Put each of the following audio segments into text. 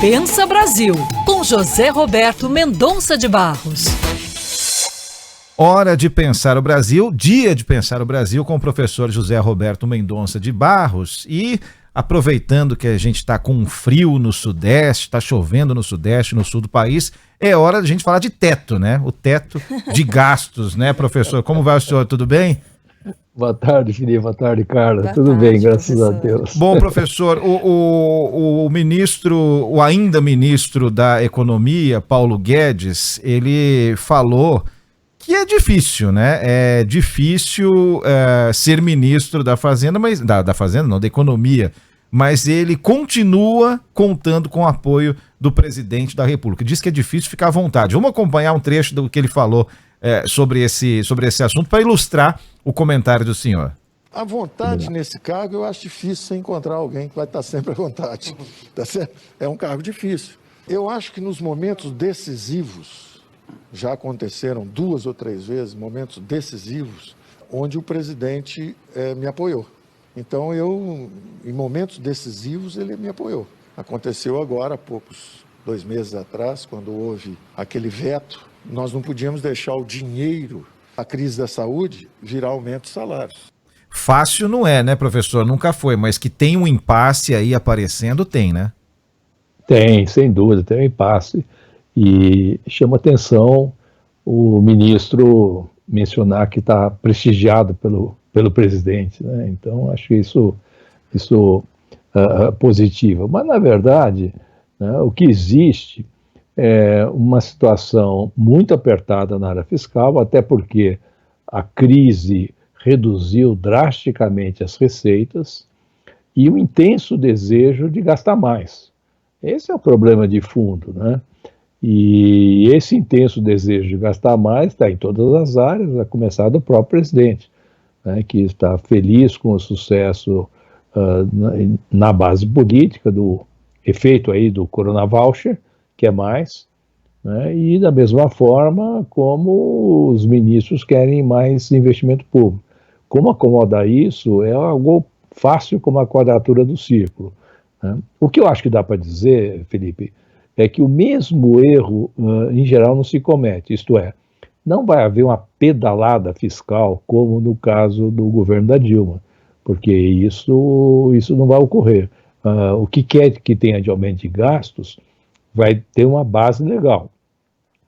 Pensa Brasil, com José Roberto Mendonça de Barros. Hora de pensar o Brasil, dia de pensar o Brasil com o professor José Roberto Mendonça de Barros. E aproveitando que a gente está com um frio no Sudeste, está chovendo no Sudeste, no sul do país, é hora de a gente falar de teto, né? O teto de gastos, né, professor? Como vai o senhor? Tudo bem? Boa tarde, Felipe. Boa tarde, Carla. Tudo bem, graças a Deus. Bom, professor, o ministro, o ainda ministro da Economia, Paulo Guedes, ele falou que é difícil, né? É difícil ser ministro da Fazenda, mas da Fazenda não, da Economia, mas ele continua contando com o apoio do presidente da República. Diz que é difícil ficar à vontade. Vamos acompanhar um trecho do que ele falou sobre esse assunto para ilustrar o comentário do senhor. A vontade nesse cargo eu acho difícil você encontrar alguém que vai estar sempre à vontade. Tá certo? É um cargo difícil. Eu acho que nos momentos decisivos, já aconteceram 2 ou 3 vezes, momentos decisivos, onde o presidente me apoiou. Então em momentos decisivos, ele me apoiou. Aconteceu agora, há poucos 2 meses atrás, quando houve aquele veto. Nós não podíamos deixar o dinheiro, a crise da saúde, virar aumento de salários. Fácil não é, né, professor? Nunca foi, mas que tem um impasse aí aparecendo, tem, né? Tem, sem dúvida, tem um impasse. E chama atenção o ministro mencionar que está prestigiado pelo presidente, né? Então, acho isso positivo. Mas, na verdade, né, o que existe é uma situação muito apertada na área fiscal, até porque a crise reduziu drasticamente as receitas e o intenso desejo de gastar mais. Esse é o problema de fundo, né? E esse intenso desejo de gastar mais está em todas as áreas, a começar do próprio presidente, né, que está feliz com o sucesso na base política, do efeito aí do Corona Voucher, que é mais, né, e da mesma forma como os ministros querem mais investimento público. Como acomodar isso é algo fácil como a quadratura do círculo, né? O que eu acho que dá para dizer, Felipe, é que o mesmo erro, em geral, não se comete, isto é, não vai haver uma pedalada fiscal como no caso do governo da Dilma, porque isso não vai ocorrer. O que quer que tenha de aumento de gastos vai ter uma base legal.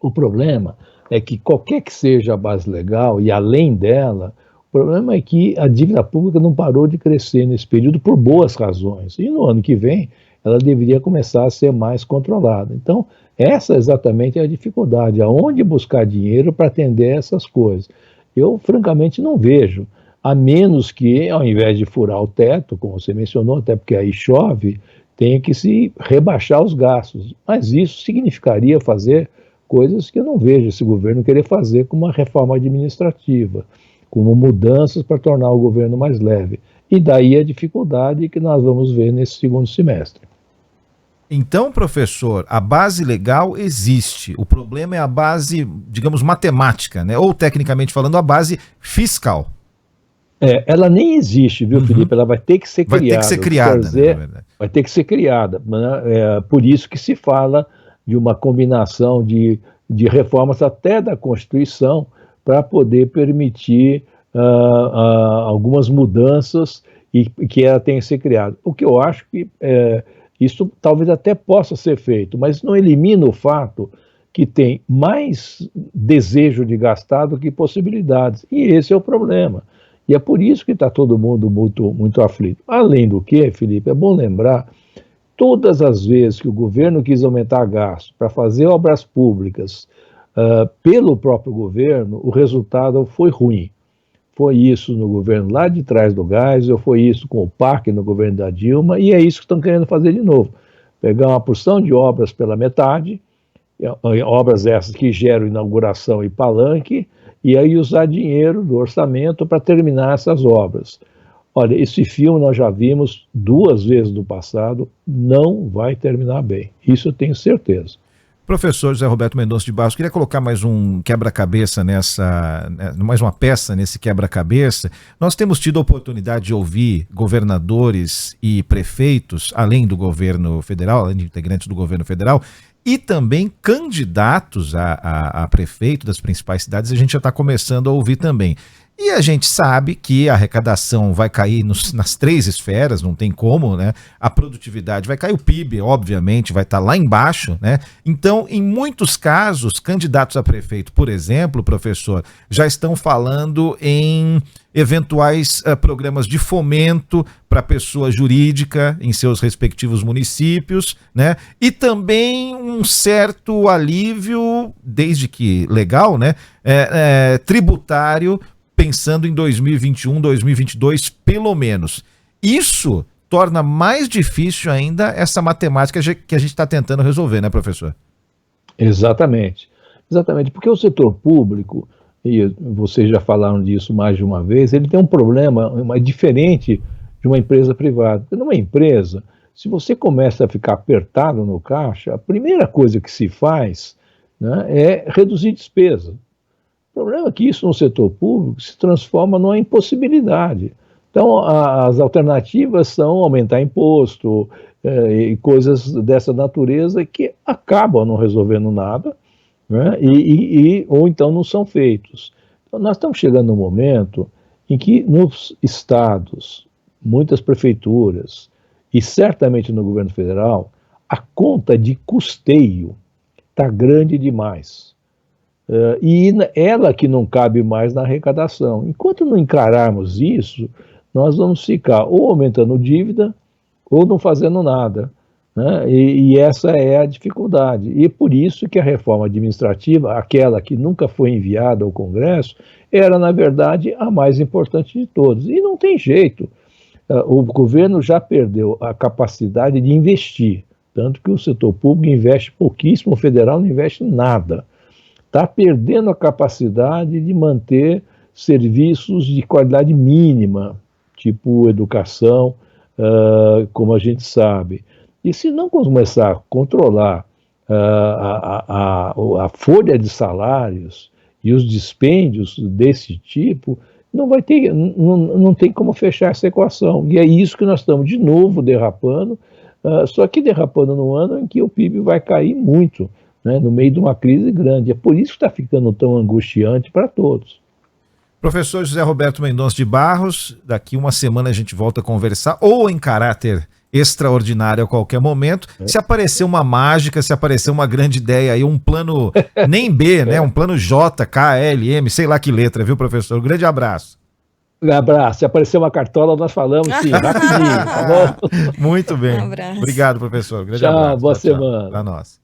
O problema é que qualquer que seja a base legal e além dela, o problema é que a dívida pública não parou de crescer nesse período por boas razões. E no ano que vem ela deveria começar a ser mais controlada. Então, essa exatamente é a dificuldade, aonde buscar dinheiro para atender essas coisas. Eu, francamente, não vejo, a menos que, ao invés de furar o teto, como você mencionou, até porque aí chove, tenha que se rebaixar os gastos. Mas isso significaria fazer coisas que eu não vejo esse governo querer fazer, como uma reforma administrativa, como mudanças para tornar o governo mais leve. E daí a dificuldade que nós vamos ver nesse segundo semestre. Então, professor, a base legal existe. O problema é a base, digamos, matemática, né? Ou, tecnicamente falando, a base fiscal. Ela nem existe, viu, Felipe? Ela vai ter que ser criada. Vai ter que ser criada, né, na verdade. Vai ter que ser criada. Né? Por isso que se fala de uma combinação de reformas até da Constituição para poder permitir algumas mudanças e que ela tenha que ser criada. O que eu acho que isso talvez até possa ser feito, mas não elimina o fato que tem mais desejo de gastar do que possibilidades. E esse é o problema. E é por isso que está todo mundo muito aflito. Além do que, Felipe, é bom lembrar, todas as vezes que o governo quis aumentar gastos para fazer obras públicas pelo próprio governo, o resultado foi ruim. Foi isso no governo lá de trás do Geisel, foi isso com o PAC no governo da Dilma, e é isso que estão querendo fazer de novo. Pegar uma porção de obras pela metade, obras essas que geram inauguração e palanque, e aí usar dinheiro do orçamento para terminar essas obras. Olha, esse filme nós já vimos 2 vezes no passado, não vai terminar bem. Isso eu tenho certeza. Professor José Roberto Mendonça de Barros, queria colocar mais um quebra-cabeça mais uma peça nesse quebra-cabeça. Nós temos tido a oportunidade de ouvir governadores e prefeitos, além do governo federal, além de integrantes do governo federal, e também candidatos a prefeito das principais cidades, a gente já está começando a ouvir também. E a gente sabe que a arrecadação vai cair nas 3 esferas, não tem como, né? A produtividade vai cair, o PIB, obviamente, vai estar lá embaixo, né? Então, em muitos casos, candidatos a prefeito, por exemplo, professor, já estão falando em eventuais programas de fomento para a pessoa jurídica em seus respectivos municípios, né? E também um certo alívio, desde que legal, né? Tributário, pensando em 2021, 2022, pelo menos. Isso torna mais difícil ainda essa matemática que a gente está tentando resolver, né, professor? Exatamente. Exatamente, porque o setor público, e vocês já falaram disso mais de uma vez, ele tem um problema diferente de uma empresa privada. Porque numa empresa, se você começa a ficar apertado no caixa, a primeira coisa que se faz, né, é reduzir despesa. O problema é que isso no setor público se transforma numa impossibilidade. Então, as alternativas são aumentar imposto e coisas dessa natureza que acabam não resolvendo nada, né, ou então não são feitos. Então, nós estamos chegando num momento em que nos estados, muitas prefeituras e certamente no governo federal, a conta de custeio está grande demais. E ela que não cabe mais na arrecadação. Enquanto não encararmos isso, nós vamos ficar ou aumentando dívida ou não fazendo nada, né? E essa é a dificuldade. E por isso que a reforma administrativa, aquela que nunca foi enviada ao Congresso, era, na verdade, a mais importante de todas. E não tem jeito. O governo já perdeu a capacidade de investir, tanto que o setor público investe pouquíssimo, o federal não investe nada. Está perdendo a capacidade de manter serviços de qualidade mínima, tipo educação, como a gente sabe. E se não começar a controlar a folha de salários e os dispêndios desse tipo, não tem como fechar essa equação. E é isso que nós estamos de novo derrapando, só que derrapando no ano em que o PIB vai cair muito, né, no meio de uma crise grande. É por isso que está ficando tão angustiante para todos. Professor José Roberto Mendonça de Barros, daqui uma semana a gente volta a conversar, ou em caráter extraordinário a qualquer momento. Se aparecer uma mágica, se aparecer uma grande ideia aí, um plano nem B, né, um plano J, K, L, M, sei lá que letra, viu, professor? Um grande abraço. Um abraço. Se aparecer uma cartola, nós falamos sim, rapidinho, tá bom? Muito bem. Um abraço. Obrigado, professor. Um grande tchau, abraço. Boa semana. Para nós.